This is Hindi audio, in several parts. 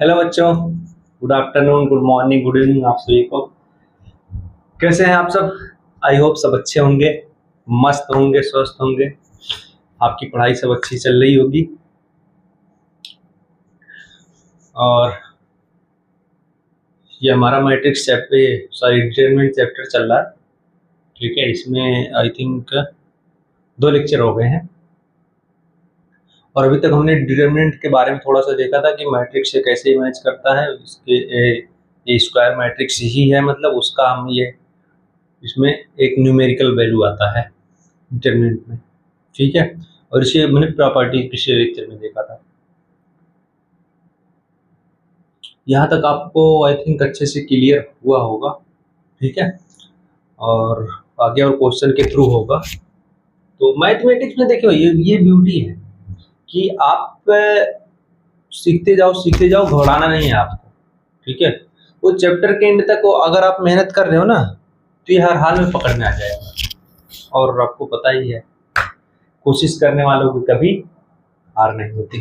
हेलो बच्चों। Good afternoon, good morning, good evening आप सभी को। कैसे हैं आप सब? आई होप सब अच्छे होंगे, मस्त होंगे, स्वस्थ होंगे। आपकी पढ़ाई सब अच्छी चल रही होगी। और ये हमारा matrix chapter, sorry determinant chapter चल रहा है। ठीक है, इसमें आई थिंक 2 लेक्चर हो गए हैं। और अभी तक हमने डिटरमिनेंट के बारे में थोड़ा सा देखा था कि मैट्रिक्स से कैसे इमेज करता है। इसके ये स्क्वायर मैट्रिक्स ही है, मतलब उसका हम ये इसमें एक न्यूमेरिकल वैल्यू आता है डिटरमिनेंट में। ठीक है, और इसे मैंने प्रॉपर्टी पिछले लेक्चर में देखा था। यहाँ तक आपको आई थिंक अच्छे से क्लियर हुआ होगा। ठीक है, और आगे और क्वेश्चन के थ्रू होगा। तो मैथमेटिक्स में देखिए ये ब्यूटी है कि आप सीखते जाओ, घबराना नहीं है आपको। ठीक है, वो चैप्टर के एंड तक अगर आप मेहनत कर रहे हो ना, तो ये हर हाल में पकड़ में आ जाएगा। और आपको पता ही है, कोशिश करने वालों की कभी हार नहीं होती।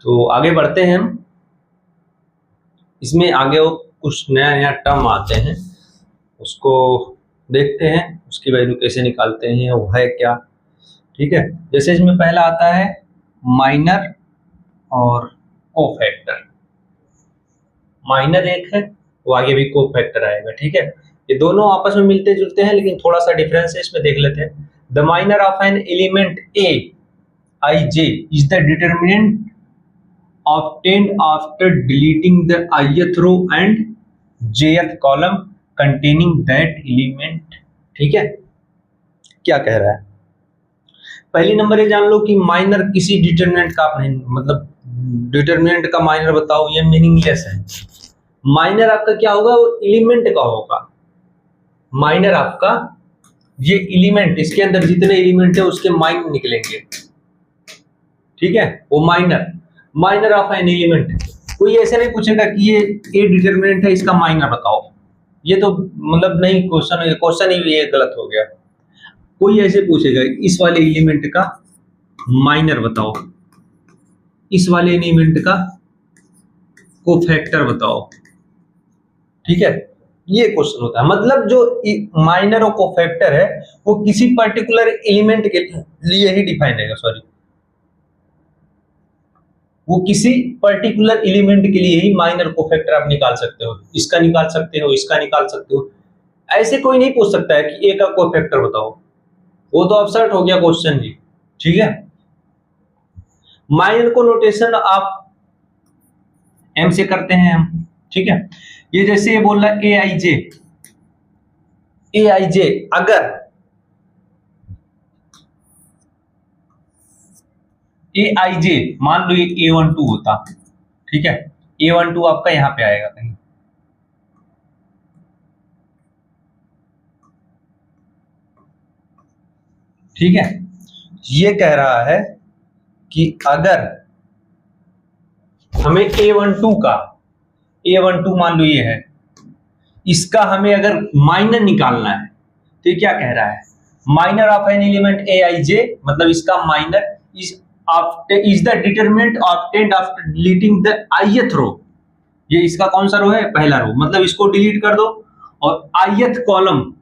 तो आगे बढ़ते हैं हम। इसमें आगे वो कुछ नया नया टर्म आते हैं, उसको देखते हैं, उसकी वैल्यू कैसे निकालते हैं, वो है क्या। ठीक है, जैसे इसमें पहला आता है माइनर और कोफैक्टर। माइनर एक है, वो आगे भी कोफैक्टर आएगा। ठीक है, ये दोनों आपस में मिलते जुलते हैं, लेकिन थोड़ा सा डिफरेंस है, इसमें देख लेते हैं। The minor of an element A I J is the determinant obtained after deleting the ith row and jth column containing that element। ठीक है, क्या कह रहा है? पहली नंबर ये जान लो कि माइनर किसी डिटरमिनेंट का आप नहीं, मतलब डिटरमिनेंट का माइनर बताओ, ये मीनिंगलेस है। माइनर आपका क्या होगा? वो एलिमेंट का होगा। माइनर आपका ये एलिमेंट, इसके अंदर जितने एलिमेंट है उसके माइन निकलेंगे। ठीक है, वो माइनर ऑफ एन एलिमेंट। कोई ऐसे नहीं पूछेगा कि ये डिटरमिनेंट है, इसका माइनर बताओ। ये तो मतलब नहीं, क्वेश्चन ही ये गलत हो गया। कोई ऐसे पूछेगा इस वाले एलिमेंट का माइनर बताओ, इस वाले एलिमेंट का कोफैक्टर बताओ। ठीक है, ये क्वेश्चन होता है। मतलब जो माइनर और कोफैक्टर है वो किसी पर्टिकुलर एलिमेंट के लिए ही डिफाइन है। सॉरी, वो किसी पर्टिकुलर एलिमेंट के लिए ही माइनर कोफैक्टर आप निकाल सकते हो। इसका निकाल सकते हो, इसका निकाल सकते हो। ऐसे कोई नहीं पूछ सकता है कि ए का कोफैक्टर बताओ, वो तो अबसर्ड हो गया क्वेश्चन जी। ठीक है, माइनर को नोटेशन आप एम से करते हैं हम। ठीक है, ये जैसे ये बोल रहा है ए आई जे, अगर ए आई जे मान लो ये A12 होता। ठीक है, A12 आपका यहां पे आएगा कहीं। ठीक है, ये कह रहा है कि अगर हमें A12 मान लो ये है, इसका हमें अगर माइनर निकालना है, तो ये क्या कह रहा है? Minor of an element A I J, मतलब इसका minor is the determinant obtained after deleting the ith रो। ये इसका कौन सा रो है? पहला रो, मतलब इसको डिलीट कर दो और ith कॉलम,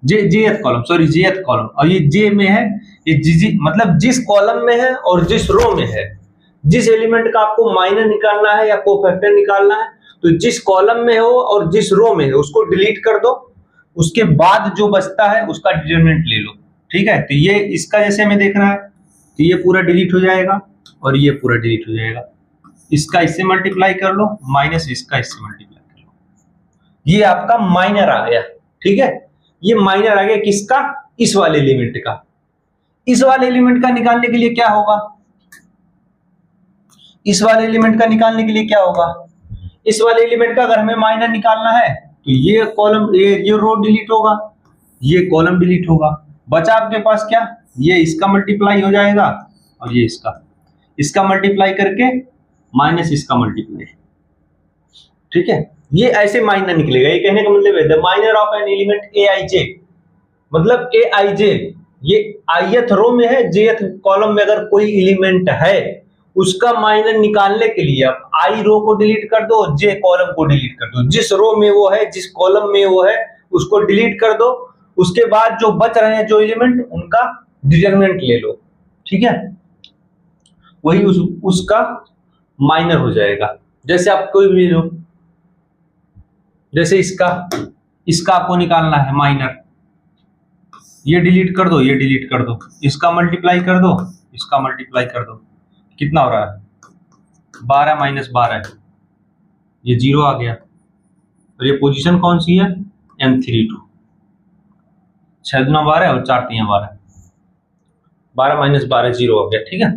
जेथ कॉलम, सॉरी जेथ कॉलम, और ये जे में है, ये जी मतलब जिस कॉलम में है और जिस रो में है, जिस एलिमेंट का आपको माइनर निकालना है या कोफैक्टर निकालना है, तो जिस कॉलम में हो और जिस रो में है उसको डिलीट कर दो। उसके बाद जो बचता है उसका डिटरमिनेंट ले लो। ठीक है, तो ये इसका जैसे हमें देख रहा है, तो ये पूरा डिलीट हो जाएगा और ये पूरा डिलीट हो जाएगा। इसका इससे मल्टीप्लाई कर लो, माइनस इसका इससे मल्टीप्लाई कर लो, ये आपका माइनर आ गया। ठीक है, ये माइनर आ गया किसका? इस वाले एलिमेंट का। इस वाले एलिमेंट का निकालने के लिए क्या होगा? इस वाले एलिमेंट का निकालने के लिए क्या होगा? इस वाले एलिमेंट का अगर हमें माइनर निकालना है, तो ये कॉलम, ये रो डिलीट होगा, ये कॉलम डिलीट होगा। बचा आपके पास क्या? ये इसका मल्टीप्लाई हो जाएगा और ये इसका मल्टीप्लाई करके माइनस इसका मल्टीप्लाई। ठीक है, ये ऐसे माइनर निकलेगा। ये कहने का मतलब है the minor of an element A I J, मतलब ए आई जे ये ith रो में है, jth कॉलम में अगर कोई एलिमेंट है उसका माइनर निकालने के लिए आप आई रो को डिलीट कर दो, जे कॉलम को डिलीट कर दो। जिस रो में वो है, जिस कॉलम में वो है, उसको डिलीट कर दो। उसके बाद जो बच रहे हैं जो एलिमेंट, उनका डिटरमिनेंट ले लो, ठीक है, वही उसका माइनर हो जाएगा। जैसे आप कोई भी लो, जैसे इसका आपको निकालना है माइनर, ये डिलीट कर दो, ये डिलीट कर दो, इसका मल्टीप्लाई कर दो, इसका मल्टीप्लाई कर दो, कितना हो रहा है 12 माइनस 12, ये 0 आ गया। और ये पोजीशन कौन सी है, M32, 6 दूना 12 और 4 3 12, 12 माइनस 12 0 हो गया, ठीक है।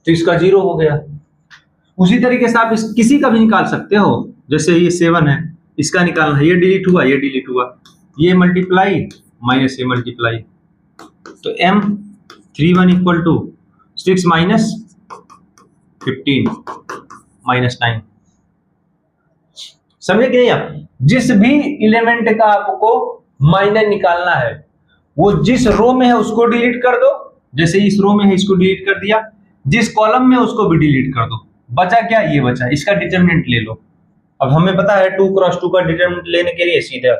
तो इसका 0 हो गया। उसी तरीके से आप किसी का भी निकाल सकते हो। जैसे ये 7 है, इसका निकालना है, ये डिलीट हुआ, ये डिलीट हुआ, ये मल्टीप्लाई माइनस ये मल्टीप्लाई, तो M31 equal to 6 minus 15 minus 9। समझे कि नहीं आप? जिस भी एलिमेंट का आपको माइनर निकालना है, वो जिस रो में है उसको डिलीट कर दो, जैसे इस रो में है इसको डिलीट कर दिया, जिस कॉलम में उसको भी डिलीट कर दो, बचा क्या, ये बचा, इसका डिटरमिनेंट ले लो। अब हमें पता है 2 क्रॉस 2 का डिटरमिनेंट लेने के लिए सीधा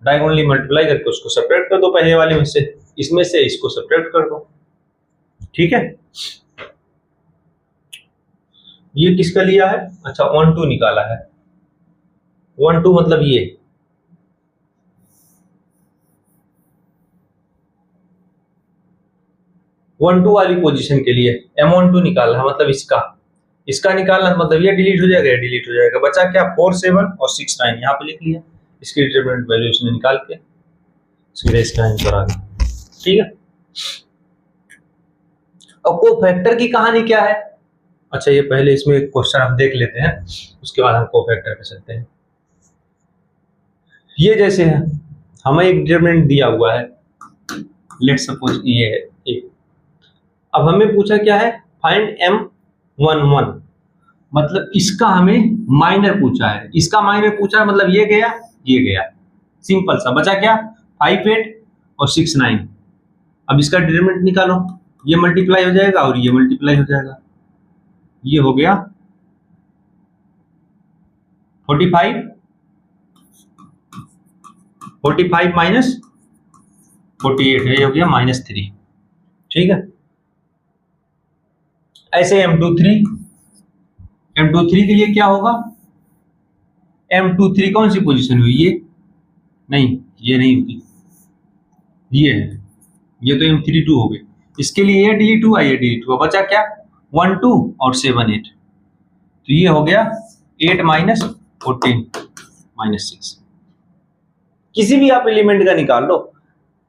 डायगोनली मल्टीप्लाई करके उसको सेपरेट कर दो, पहले वाले में से, इसमें से इसको सेपरेट कर दो, ठीक है। ये किसका लिया है, अच्छा 1 2 निकाला है, 1 2 मतलब ये 1 2 वाली पोजीशन के लिए M12 निकालना है, मतलब इसका निकालना है, मतलब ये डिलीट हो जाएगा, ये डिलीट हो जाएगा, बचा क्या 4 7 और 6 9, यहाँ पे लिख लिया, इसकी डिटरमिनेंट वैल्यू इसने निकाल के सीधे इसका आंसर आ गया, ठीक है। अब कोफैक्टर की कहानी क्या है, अच्छा ये पहले इसमें एक क्वेश्चन आप देख लेते हैं, उसके बाद हम कोफैक्टर कर सकते हैं। ये जैसे है, हमें एक डिटरमिनेंट दिया हुआ है, लेट्स सपोज ये है ए। अब हमें पूछा क्या है, फाइंड M11, मतलब इसका हमें माइनर पूछा है, इसका माइनर पूछा है, मतलब ये गया, ये गया, सिंपल सा, बचा क्या 5 8 और 6 9। अब इसका डिटरमिनेंट निकालो, ये मल्टीप्लाई हो जाएगा और ये मल्टीप्लाई हो जाएगा, ये हो गया 45 माइनस 48 है, ये हो गया -3, ठीक है। ऐसे M23 के लिए क्या होगा, M23 कौन सी पोजीशन हुई, ये नहीं, ये नहीं होगी, ये है, ये तो M32 हो गई, इसके लिए ये डिलीट हुआ, ये डिलीट हुआ, बचा क्या 1 2 और 7 8, तो ये हो गया 8 माइनस 14 माइनस 6। किसी भी आप एलिमेंट का निकाल लो,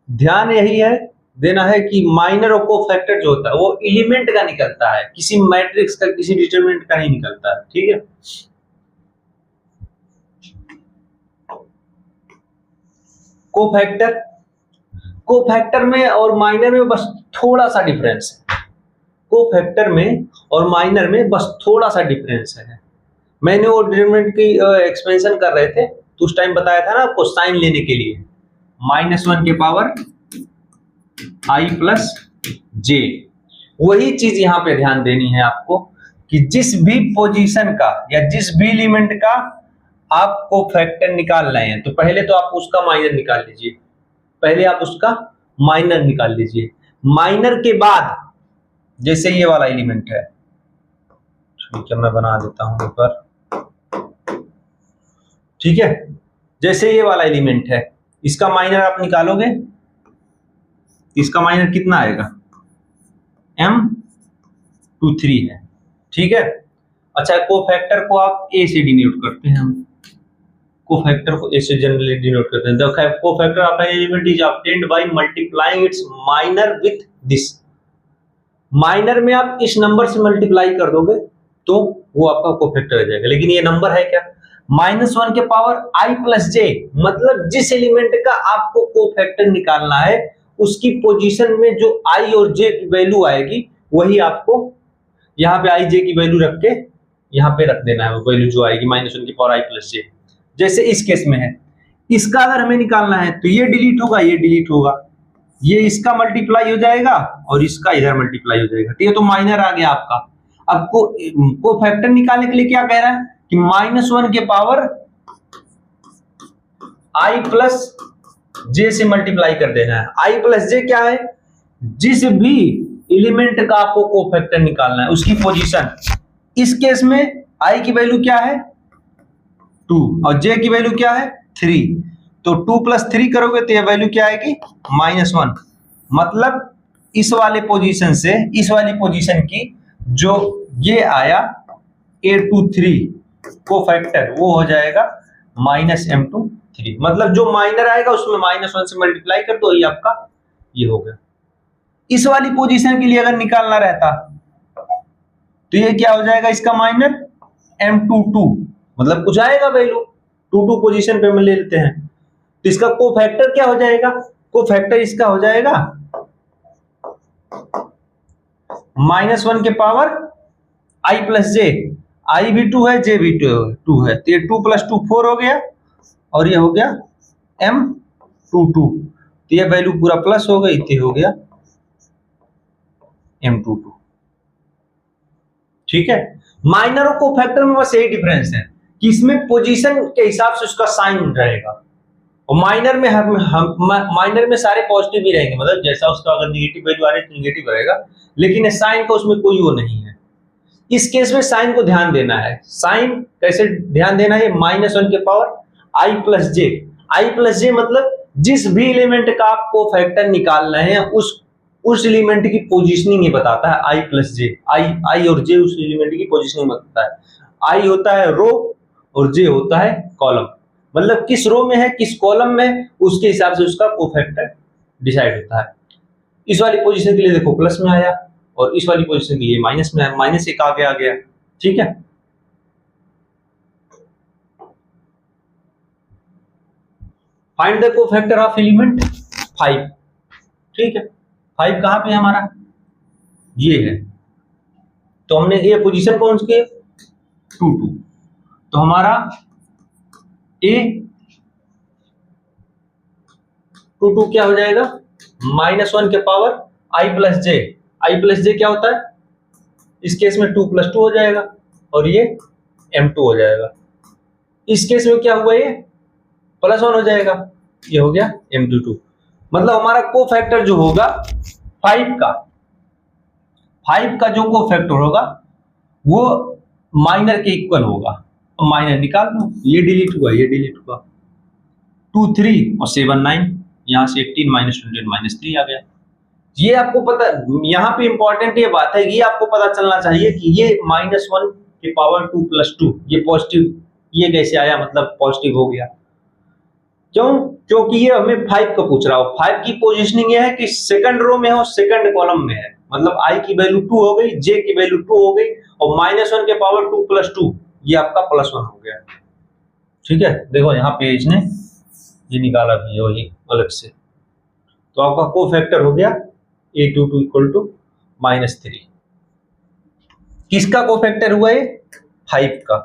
ध्यान यही है देना है कि माइनर और कोफैक्टर जो होता है वो एलिमेंट का निकलता है, किसी मैट्रिक्स का, किसी डिटरमिनेंट का नहीं निकलता है, ठीक है। कोफैक्टर में और माइनर में बस थोड़ा सा डिफरेंस है, कोफैक्टर में और माइनर में बस थोड़ा सा डिफरेंस है। मैंने वो डिटरमिनेंट की एक्सपेंशन कर रहे थे तो उस टाइम बताया था ना आपको, साइन लेने के लिए -1 के पावर i प्लस जे, वही चीज यहाँ पे ध्यान देनी है आपको कि जिस भी पोजीशन का या जिस भी एलिमेंट का आपको फैक्टर निकाल रहे हैं, तो पहले तो आप उसका माइनर निकाल लीजिए, पहले आप उसका माइनर निकाल लीजिए, माइनर के बाद जैसे ये वाला एलिमेंट है, ठीक है, मैं बना देता हूं ऊपर, ठीक है, जैसे ये वाला एलिमेंट है, इसका माइनर आप निकालोगे, इसका माइनर कितना आएगा, M23 है, ठीक है। अच्छा, कोफैक्टर को आप ए से डिनोट करते हैं, हम कोफैक्टर को ए से जनरली डिनोट करते हैं। The cofactor of an element is obtained by multiplying it's minor with this, minor में आप इस नंबर से मल्टीप्लाई कर दोगे तो वो आपका कोफैक्टर आ जाएगा, लेकिन ये नंबर है क्या, -1 के पावर i प्लस जे, मतलब जिस एलिमेंट का आपको कोफैक्टर निकालना है उसकी पोजीशन में जो i और j की वैल्यू आएगी वही आपको यहाँ पे i j की वैल्यू रख के यहाँ पे रख देना है, वो वैल्यू जो आएगी -1 की पावर i प्लस जे। जैसे इस केस में है, इसका अगर हमें निकालना है तो ये डिलीट होगा, ये डिलीट होगा, ये इसका मल्टीप्लाई हो जाएगा और इसका इधर मल्टीप्लाई हो जाएगा, तो ये तो माइनर आ गया आपका। अब को फैक्टर निकालने के लिए क्या कह रहा है कि -1 के पावर i प्लस जे से मल्टीप्लाई कर देना है। i प्लस जे क्या है, जिस भी एलिमेंट का आपको कोफैक्टर निकालना है उसकी पोजीशन। इस केस में i की वैल्यू क्या है 2 और j की वैल्यू क्या है 3, तो 2 + 3 करोगे तो ये वैल्यू क्या आएगी -1। मतलब इस वाले पोजीशन से इस वाली पोजीशन की जो ये आया A23 कोफैक्टर वो हो जाएगा -M23। मतलब जो माइनर आएगा उसमें -1 से मल्टीप्लाई कर दो, ये आपका ये हो गया। इस वाली पोजीशन के लिए अगर निकालना रहता तो ये क्या हो जाएगा इसका माइनर M22, मतलब कुछ आएगा वैल्यू 22 पोजीशन पे हम ले लेते हैं, तो इसका कोफैक्टर क्या हो जाएगा, कोफैक्टर इसका हो जाएगा -1 के power i plus J, i भी 2 है j भी 2 है, तो ये 2 + 2 4 हो गया और ये हो गया M22, तो ये वैल्यू पूरा प्लस हो गई, तो हो गया M22। ठीक है, माइनर और कोफैक्टर में बस यही डिफरेंस है कि इसमें पोजीशन के हिसाब से उसका साइन रहेगा, और माइनर में माइनर में सारे पॉजिटिव ही रहेंगे, मतलब जैसा उसका अगर नेगेटिव वैल्यू आ रही है तो नेगेटिव रहेगा, लेकिन साइन का उसमें कोई वो नहीं है। इस केस में साइन को ध्यान देना है। साइन कैसे ध्यान देना है, -1 के power i plus J, i plus J मतलब जिस भी एलिमेंट का आपको फैक्टर निकालना है उस एलिमेंट की पोजीशनिंग ये बताता है। i प्लस जे, आई और जे उस एलिमेंट की पोजीशनिंग बताता है। i होता है रो और जे होता है कॉलम, मतलब किस रो में है किस कॉलम में उसके हिसाब से उसका कोफैक्टर डिसाइड होता है। इस वाली पोजीशन के लिए देखो प्लस में आया और इस वाली पोजीशन के लिए माइनस में आया, -1 आगे आ गया। ठीक है, find the cofactor of element 5। ठीक है, 5 कहां पे है हमारा, ये है, तो हमने ये पोजीशन कौन सी है 2 2, तो हमारा A22 क्या हो जाएगा -1 के power i plus J, i plus J क्या होता है इस केस में 2 + 2 हो जाएगा और ये M2 हो जाएगा। इस केस में क्या हुआ, ये +1 हो जाएगा, ये हो गया M22। मतलब हमारा कोफैक्टर जो होगा 5 का जो कोफैक्टर होगा वो माइनर के इक्वल होगा। तो माइनर निकाल दो, ये डिलीट हुआ ये डिलीट हुआ, 2 3 और 7 9, यहाँ से 18 -28 -3 आ गया। ये आपको पता, यहाँ पे इंपॉर्टेंट ये बात है, ये आपको पता चलना चाहिए कि ये -1 के पावर 2 + 2 ये पॉजिटिव, ये कैसे आया, मतलब पॉजिटिव हो गया क्यों, क्योंकि ये हमें 5 का पूछ रहा हो। 5 की पोजीशनिंग ये है कि सेकंड रो में हो सेकंड कॉलम में है, मतलब i की वैल्यू 2 हो गई, j की वैल्यू 2 हो गई और -1 के पावर 2 + 2 ये आपका +1 हो गया। ठीक है, देखो यहाँ पे इसने ये निकाला भी है वही अलग से, तो आपका कोफैक्टर हो गया A22 = -3। किसका कोफैक्टर हुआ है 5 का।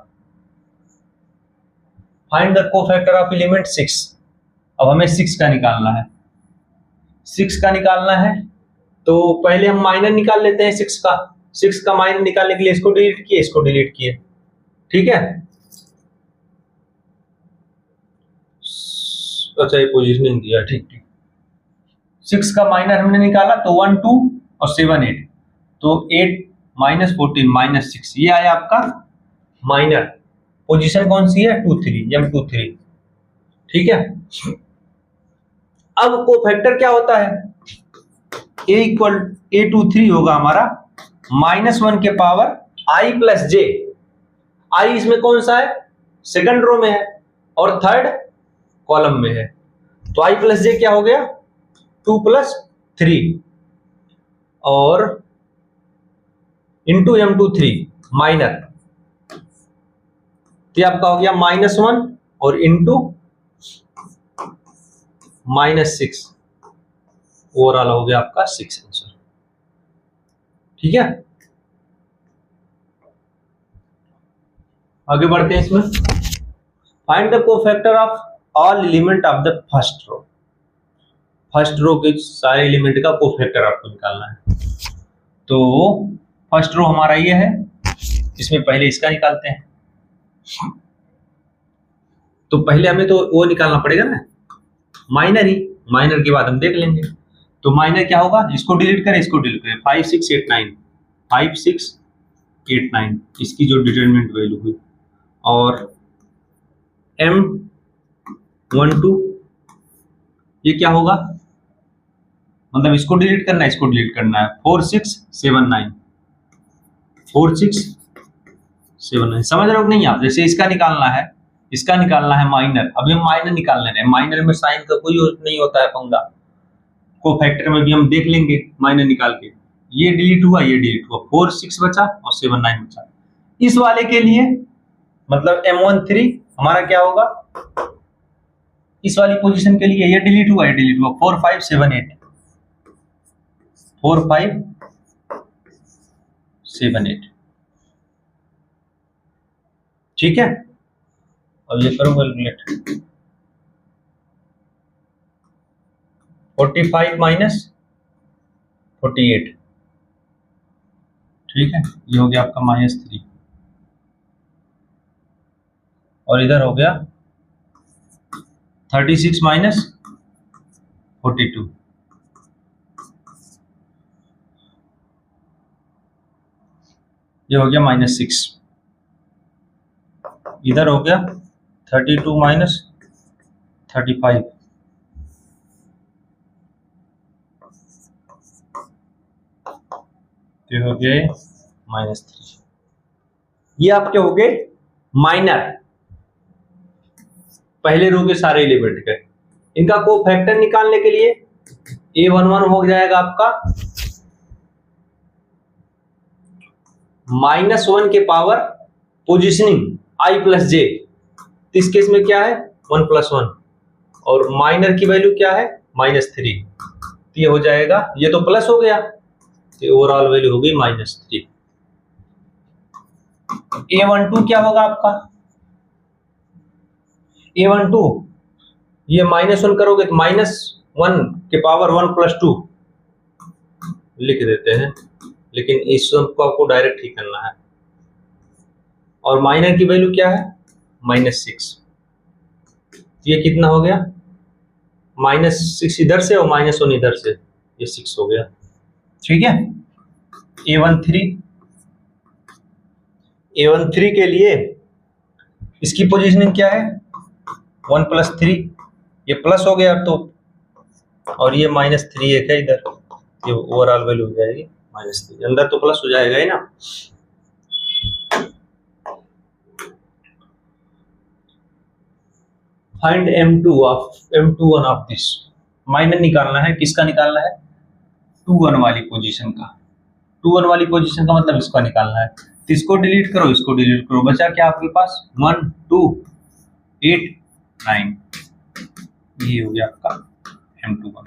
Find the cofactor of element 6। अब हमें 6 का निकालना है, 6 का निकालना है तो पहले हम माइनर निकाल लेते हैं 6 का। 6 का माइनर निकालने के लिए इसको डिलीट किए, इसको डिलीट किए। ठीक है, अच्छा ये पोजीशनिंग दिया, ठीक ठीक। 6 का माइनर हमने निकाला तो 1 2 और 7 8, तो 8 -14 -6 ये आया आपका माइनर। पोजीशन कौन सी है 2 3, M23। ठीक है, अब कोफैक्टर क्या होता है, A23 होगा हमारा -1 के power i plus J, i इसमें कौन सा है सेकंड रो में है और थर्ड कॉलम में है, तो i प्लस जे क्या हो गया 2 + 3 और इंटू M23 माइनर, तो आपका हो गया -1 और इंटू -6, ओवरऑल हो गया आपका 6 आंसर। ठीक है, आगे बढ़ते हैं इसमें। Find the cofactor of all element of the first row. First row के सारे एलिमेंट का कोफैक्टर आपको निकालना है। तो फर्स्ट रो हमारा ये है, इसमें पहले इसका निकालते हैं। तो पहले हमें तो वो निकालना पड़ेगा ना, माइनर ही, माइनर के बाद हम देख लेंगे। तो माइनर क्या होगा, इसको डिलीट करें, इसको डिलीट करें, 5 6 8 9, 5 6 8 9 इसकी जो डिटरमिनेंट वैल्यू हुई, और M12 ये क्या होगा, मतलब इसको डिलीट करना है, इसको डिलीट करना है, 4 6 7 9, 4 6 7 9। समझ रहे हो नहीं आप? जैसे इसका निकालना है, इसका निकालना है माइनर, अभी हम माइनर निकाल ले रहे हैं। माइनर में साइन का कोई नहीं होता है पंगा, कोफैक्टर में भी हम देख लेंगे माइनर निकाल के। ये डिलीट हुआ, ये डिलीट हुआ, 4 6 बचा और 7 9 बचा। इस वाले के लिए मतलब M13 हमारा क्या होगा, इस वाली पोजीशन के लिए ये डिलीट हुआ, ये डिलीट हुआ, 4 5 7 8, 4 5 7 8, ठीक है। और ये करो कैलकुलेट, 45 माइनस 48, ठीक है, ये हो गया आपका -3, और इधर हो गया 36 माइनस 42, ये हो गया -6, इधर हो गया 32 माइनस 35, ये हो गए -3। ये आपके हो गए माइनर, पहले रो के सारे एलिमेंट के। इनका कोफैक्टर निकालने के लिए A11 हो जाएगा आपका -1 के power positioning I plus J। इस केस में क्या है 1 + 1, और माइनर की वैल्यू क्या है -3। ये हो जाएगा, ये तो प्लस हो गया, तो ओवरऑल वैल्यू होगी -3। A12 क्या होगा आपका, A12 ये -1 करोगे तो -1 के पावर 1 + 2 लिख देते हैं, लेकिन इस को आपको डायरेक्ट ही करना है। और माइनर की वैल्यू क्या है -6, ये कितना हो गया -6 इधर से और -1 इधर से, ये 6 हो गया, ठीक है। A13 के लिए इसकी पोजीशनिंग क्या है 1 + 3, ये प्लस हो गया तो, और ये -3 एक है इधर, ये ओवरऑल वैल्यू हो जाएगी -3। अंदर तो प्लस हो जाएगा ही ना। Find M21 of this, minor निकालना है, किसका निकालना है 21 वाली पोजीशन का। 21 वाली पोजीशन का मतलब इसका निकालना है, तो इसको डिलीट करो, इसको डिलीट करो, बचा क्या आपके पास 1 2 8 9, ये हो गया आपका M21।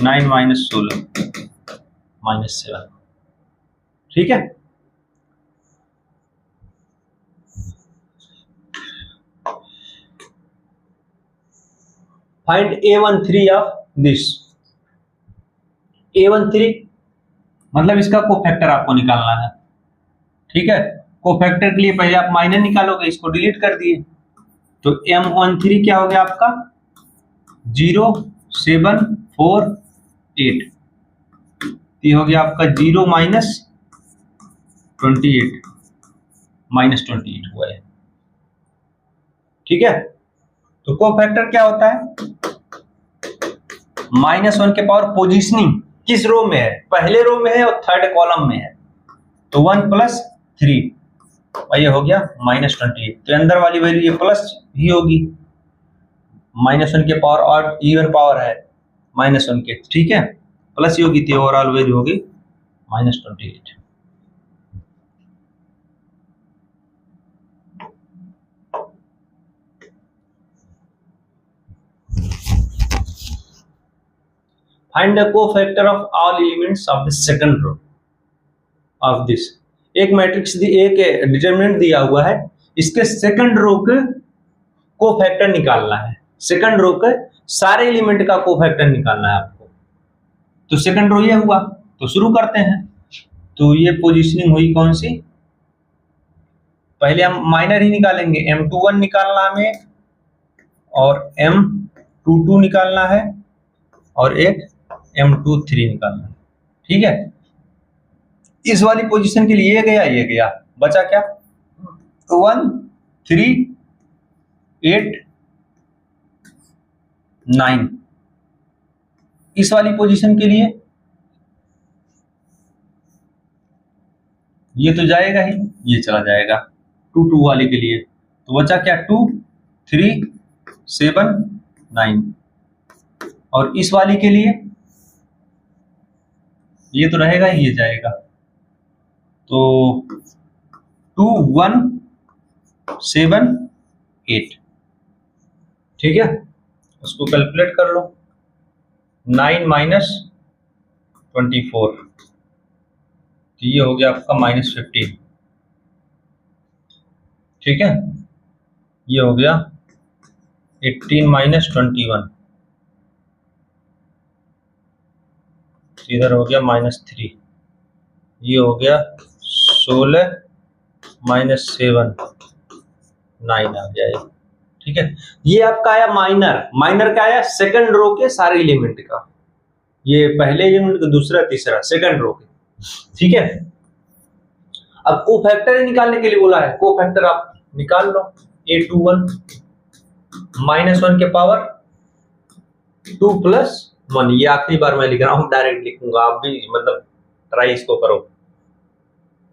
9 - 16 -7, ठीक है। Find A13 of this. A13 मतलब इसका कोफैक्टर आपको निकालना है, ठीक है। कोफैक्टर के लिए पहले आप माइनर निकालोगे, इसको डिलीट कर दिए, तो M13 क्या हो गया आपका 0 7 4 8, ये हो गया आपका 0 - 28, -28 हुआ है, ठीक है। तो कोफैक्टर क्या होता है -1 के पावर पोजीशनिंग, किस रो में है, पहले रो में है और थर्ड कॉलम में है, तो 1 + 3, और ये हो गया -28, तो अंदर वाली वैल्यू ये प्लस ही होगी, -1 के पावर और इवन पावर है -1 के, ठीक है, प्लस ही होगी, तो ओवरऑल वैल्यू होगी -28। Find the cofactor of all elements of the second row of this. एक मैट्रिक्स एक डिटरमिनेंट दिया हुआ है, इसके सेकंड रो के कोफैक्टर निकालना है, सेकंड रो के सारे एलिमेंट का कोफैक्टर निकालना है आपको। तो सेकंड रो ये हुआ, तो शुरू करते हैं। तो ये पोजीशनिंग हुई कौन सी, पहले हम माइनर ही निकालेंगे, M21 निकालना हमें और M22 निकालना है और एक M23 निकालना है। ठीक है, इस वाली पोजीशन के लिए ये गया, बचा क्या 1 3 8 9। इस वाली पोजीशन के लिए ये तो जाएगा ही, ये चला जाएगा 2 2 वाले के लिए, तो बचा क्या 2 3 7 9। और इस वाली के लिए ये तो रहेगा ही, ये जाएगा, तो 2 1 7 8। ठीक है, उसको कैलकुलेट कर लो, 9 माइनस 24, तो ये हो गया आपका -15। ठीक है, ये हो गया 18 माइनस 21, इधर हो गया -3, ये हो गया 16 माइनस 7 9 आ गया। ठीक है, ये आपका आया माइनर का आया सेकंड रो के सारे एलिमेंट का, ये पहले एलिमेंट का, दूसरा तीसरा सेकंड रो के। ठीक है, अब कोफैक्टर निकालने के लिए बोला है, कोफैक्टर आप निकाल लो, A21 -1 के पावर 2 + 1, ये आखिरी बार मैं लिख रहा हूं, डायरेक्ट लिखूंगा, आप भी मतलब ट्राई इसको करो,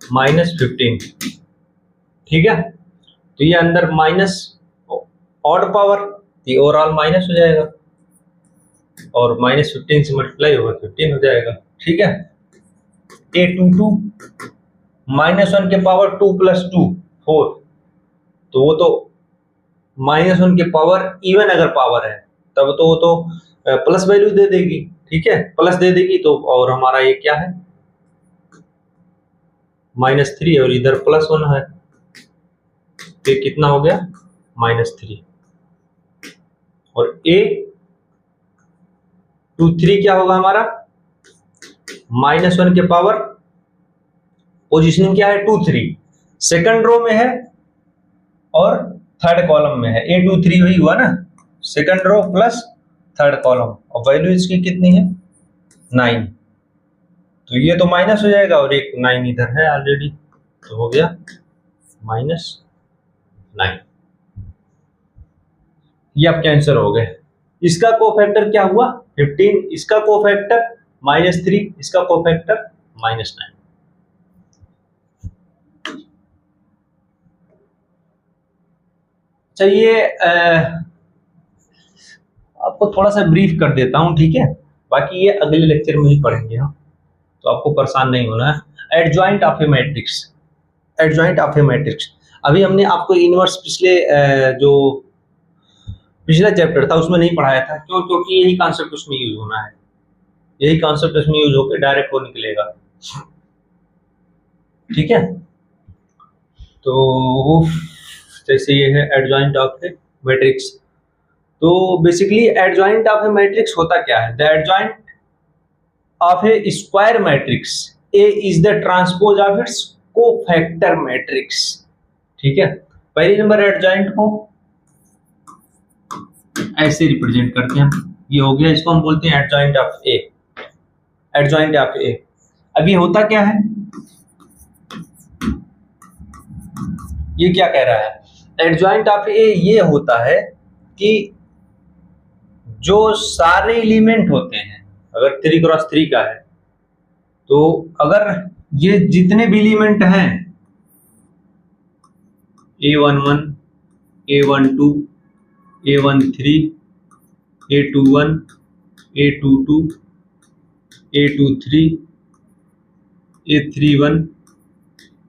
-15। ठीक है, तो ये अंदर माइनस ऑड पावर, ये ओवरऑल माइनस हो जाएगा और -15 से मल्टीप्लाई होगा 15 हो जाएगा। ठीक है, A22 -1 के पावर 2 + 2 4, तो वो तो -1 के पावर इवन अगर पावर है तब तो वो तो प्लस वैल्यू दे देगी। ठीक है, प्लस दे देगी तो, और हमारा ये क्या है -3 और इधर +1 है, तो कितना हो गया -3। और A23 क्या होगा हमारा, -1 के पावर, पोजीशनिंग क्या है 2 3, सेकंड रो में है और थर्ड कॉलम में है, A23 वही हुआ ना, second row plus third column, और वैल्यू इसकी कितनी है 9, तो ये तो माइनस हो जाएगा और एक 9 इधर है ऑलरेडी, तो हो गया -9। ये आपके आंसर हो गए। इसका कोफैक्टर क्या हुआ 15, इसका कोफैक्टर -3, इसका कोफैक्टर -9। चलिए आपको थोड़ा सा ब्रीफ कर देता हूं, ठीक है, बाकी ये अगले लेक्चर में ही पढ़ेंगे हम, तो आपको परेशान नहीं होना है। Adjoint of A matrix, adjoint of A matrix, अभी हमने आपको इनवर्स जो पिछला चैप्टर था उसमें नहीं पढ़ाया था, क्यों, क्योंकि यही कॉन्सेप्ट उसमें यूज होना है, यही कॉन्सेप्ट उसमें यूज होकर डायरेक्ट वो निकलेगा। ठीक है, तो जैसे ये है एडजॉइंट ऑफ ए मैट्रिक्स, तो basically adjoint of A matrix होता क्या है, the adjoint of A square matrix A is the transpose of its cofactor matrix. ठीक है, पहली नंबर एडजॉइंट को ऐसे रिप्रेजेंट करते हैं, ये हो गया, इसको हम बोलते हैं adjoint of A, adjoint of A. अब ये होता क्या है, ये क्या कह रहा है, एडजॉइंट ऑफ ए ये होता है कि जो सारे एलिमेंट होते हैं, अगर 3x3 का है, तो अगर ये जितने भी एलिमेंट हैं A11 A12 A13 A21 A22 A23 A31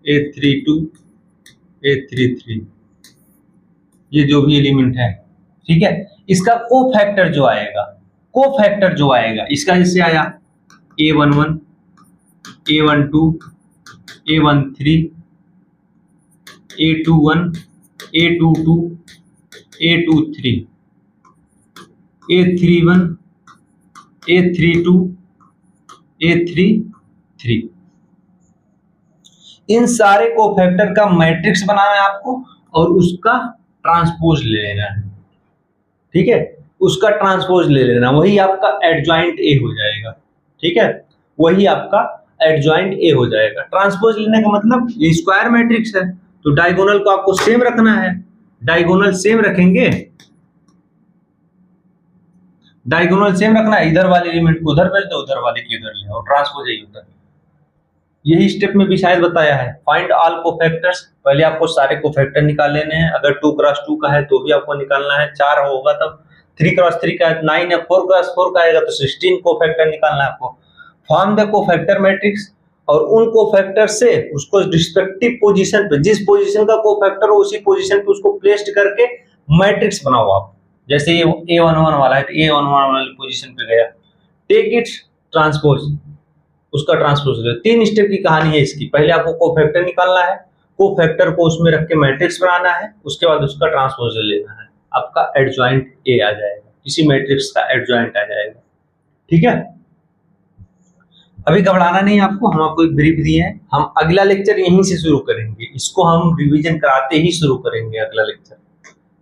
A32 A33, ये जो भी एलिमेंट है, ठीक है, इसका कोफैक्टर जो आएगा, कोफैक्टर जो आएगा इसका जैसे आया A11 A12 A13 A21 A22 A23, A31, A32, A33, इन सारे कोफैक्टर का मैट्रिक्स बनाना है आपको और उसका ट्रांसपोज ले लेना है। ठीक है, उसका ट्रांसपोज ले लेना, वही आपका एडजॉइंट ए हो जाएगा। ठीक है, वही आपका एडजॉइंट ए हो जाएगा। ट्रांसपोज लेने का मतलब ये स्क्वायर मैट्रिक्स है तो डायगोनल को आपको सेम रखना है। डायगोनल सेम रखेंगे, डायगोनल सेम रखना है, इधर वाले एलिमेंट को उधर भेज दो, उधर वाले की उधर ले आओ, ट्रांसपोज यही होता है। यही स्टेप में भी शायद बताया है। फाइंड ऑल कोफैक्टर्स, पहले आपको सारे कोफैक्टर निकाल लेने हैं। अगर 2x2 का है तो भी आपको निकालना है, 4 होगा तब, 3x3 का 9 है, 4x4 का आएगा तो 16 कोफैक्टर निकालना है आपको। फॉर्म द कोफैक्टर मैट्रिक्स, और उन कोफैक्टर से उसको रिस्पेक्टिव पोजीशन पे, जिस पोजीशन का कोफैक्टर हो उसी पोजीशन पे उसको प्लेस्ड करके मैट्रिक्स बनाओ आप। जैसे ये A11 वाला है तो A11 वाली पोजीशन पे गया, टेक इट्स ट्रांसपोज, उसका ट्रांसपोज ले। 3 स्टेप की कहानी है इसकी। पहले आपको कोफैक्टर निकालना है, कोफैक्टर को उसमें रख के मैट्रिक्स बनाना है, उसके बाद उसका ट्रांसपोज लेना है, आपका एडजॉइंट ए आ जाएगा, किसी मैट्रिक्स का एडजॉइंट आ जाएगा। ठीक है, अभी घबराना नहीं आपको, हम आपको एक ब्रीफ दिए हैं। हम अगला लेक्चर यहीं से शुरू करेंगे, इसको हम रिवीजन कराते ही शुरू करेंगे अगला लेक्चर,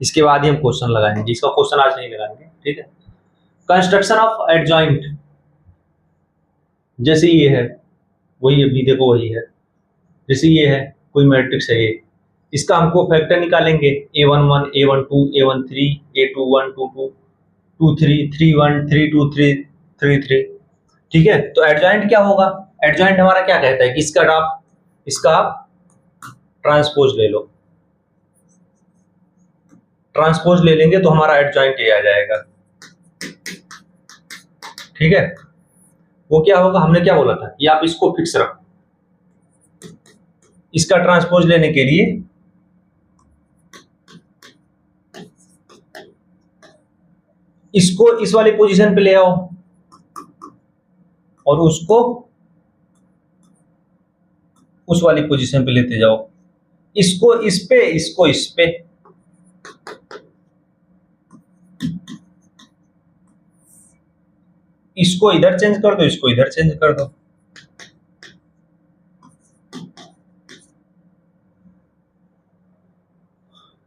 इसके बाद ही हम क्वेश्चन लगाएंगे। इसका क्वेश्चन आज नहीं लगाएंगे। ठीक है, कंस्ट्रक्शन ऑफ एडजॉइंट, जैसे ये है वही, अभी देखो वही है, जैसे ये है कोई मैट्रिक्स है ये, इसका हमको फैक्टर निकालेंगे, A11, A12, A13, A21, 22, 23, 31, 32, 33। ठीक है, तो एडजॉइंट क्या होगा? एडजॉइंट हमारा क्या कहता है कि इसका आप ट्रांसपोज ले लो, ट्रांसपोज ले लेंगे तो हमारा एडजॉइंट ये आ जाएगा। ठीक है, वो क्या होगा, हमने क्या बोला था कि आप इसको फिक्स रखो, इसका ट्रांसपोज लेने के लिए इसको इस वाली पोजीशन पे ले आओ और उसको उस वाली पोजीशन पे लेते जाओ, इसको इस पे, इसको इस पे, इसको इधर चेंज कर दो, इसको इधर चेंज कर दो।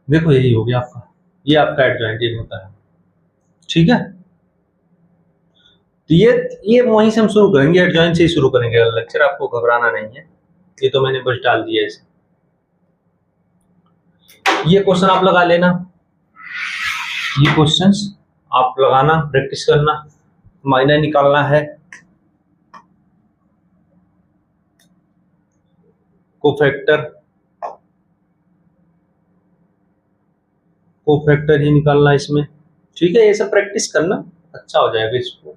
देखो यही हो गया आपका, ये आपका एडजॉइंट होता है। ठीक है, तो ये वहीं से हम शुरू करेंगे, एडजॉइंट से ही शुरू करेंगे लेक्चर, आपको घबराना नहीं है। ये तो मैंने बस डाल दिया इसे। ये क्वेश्चन आप लगा लेना, ये क्वेश्चंस आप लगाना, प्रैक्टिस करना, माइनर निकालना है, कोफैक्टर ही निकालना इसमें। ठीक है, ये सब प्रैक्टिस करना, अच्छा हो जाएगा इसको।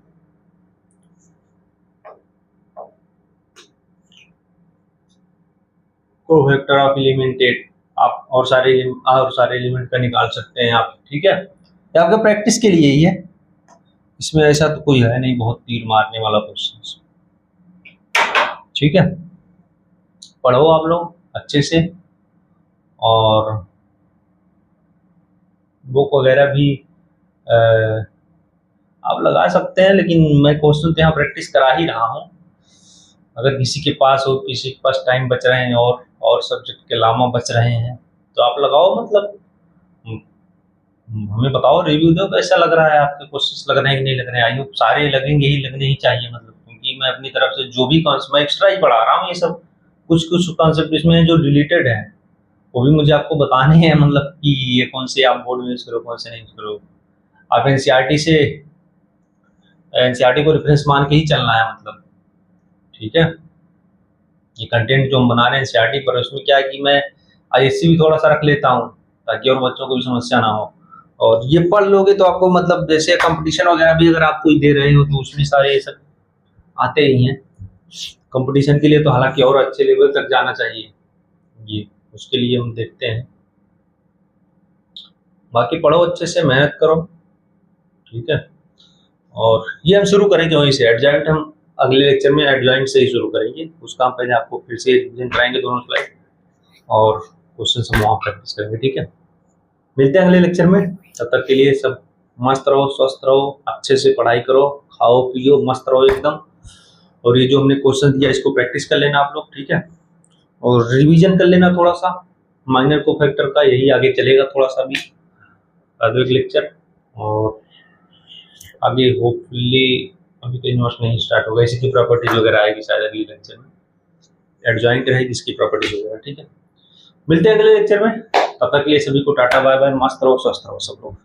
कोफैक्टर ऑफ एलिमेंटेड आप और सारे एलिमेंट का निकाल सकते हैं आप। ठीक है, ये आपका प्रैक्टिस के लिए ही है, इसमें ऐसा तो कोई है नहीं बहुत तीर मारने वाला क्वेश्चन। ठीक है, पढ़ो आप लोग अच्छे से, और बुक वगैरह भी आप लगा सकते हैं, लेकिन मैं क्वेश्चन तो यहाँ प्रैक्टिस करा ही रहा हूँ। अगर किसी के पास हो, किसी के पास टाइम बच रहे हैं और सब्जेक्ट के अलावा बच रहे हैं तो आप लगाओ, मतलब हमें बताओ, रिव्यू दो कैसा लग रहा है, आपके क्वेश्चंस लग रहे हैं कि नहीं लग रहे हैं। आई होप सारे लगेंगे ही, लगने ही चाहिए, मतलब क्योंकि मैं अपनी तरफ से जो भी कॉन्सेप्ट मैं एक्स्ट्रा ही पढ़ा रहा हूँ, ये सब कुछ कॉन्सेप्ट इसमें जो रिलेटेड है वो भी मुझे आपको बताने हैं, मतलब कि ये कौन से आप बोर्ड में यूज करो, कौन से नहीं यूज करो। आप एनसीईआरटी को रेफरेंस मान के ही चलना है, मतलब ठीक है। ये कंटेंट जो हम बना रहे हैं एनसीईआरटी पर, उसमें क्या है कि मैं आईएससी भी थोड़ा सा रख लेता हूँ ताकि और बच्चों को भी समस्या ना हो। और ये पढ़ लोगे तो आपको, मतलब जैसे कंपटीशन वगैरह भी अगर आप कोई दे रहे हो तो उसमें सारे ये सब आते ही हैं। कंपटीशन के लिए तो हालांकि और अच्छे लेवल तक जाना चाहिए, ये उसके लिए हम देखते हैं। बाकी पढ़ो अच्छे से, मेहनत करो, ठीक है। और ये हम शुरू करेंगे वहीं से, एडजॉइंट हम अगले लेक्चर में एडजॉइंट से ही शुरू करेंगे। उसका हम पहले आपको फिर से रिवीजन कराएंगे दोनों स्लाइड, और क्वेश्चन हम वहाँ प्रैक्टिस करेंगे, ठीक है। मिलते हैं अगले लेक्चर में, तब तक के लिए सब मस्त रहो, स्वस्थ रहो, अच्छे से पढ़ाई करो, खाओ पियो, मस्त रहो एकदम। और ये जो हमने क्वेश्चन दिया इसको प्रैक्टिस कर लेना आप लोग, ठीक है, और रिवीजन कर लेना थोड़ा सा माइनर कोफैक्टर का, यही आगे चलेगा थोड़ा सा भी एक लेक्चर। और आगे होपफुली अभी तो यूनिवर्स नहीं स्टार्ट होगा, इसी की प्रॉपर्टीज वगैरह आएगी शायद अगले लेक्चर में, एडजॉइंट रहेगी इसकी प्रॉपर्टीज वगैरह, ठीक है। मिलते हैं अगले लेक्चर में, तब तक के लिए सभी को टाटा बाय बाय, मस्त रहो, स्वस्थ रहो सब लोग।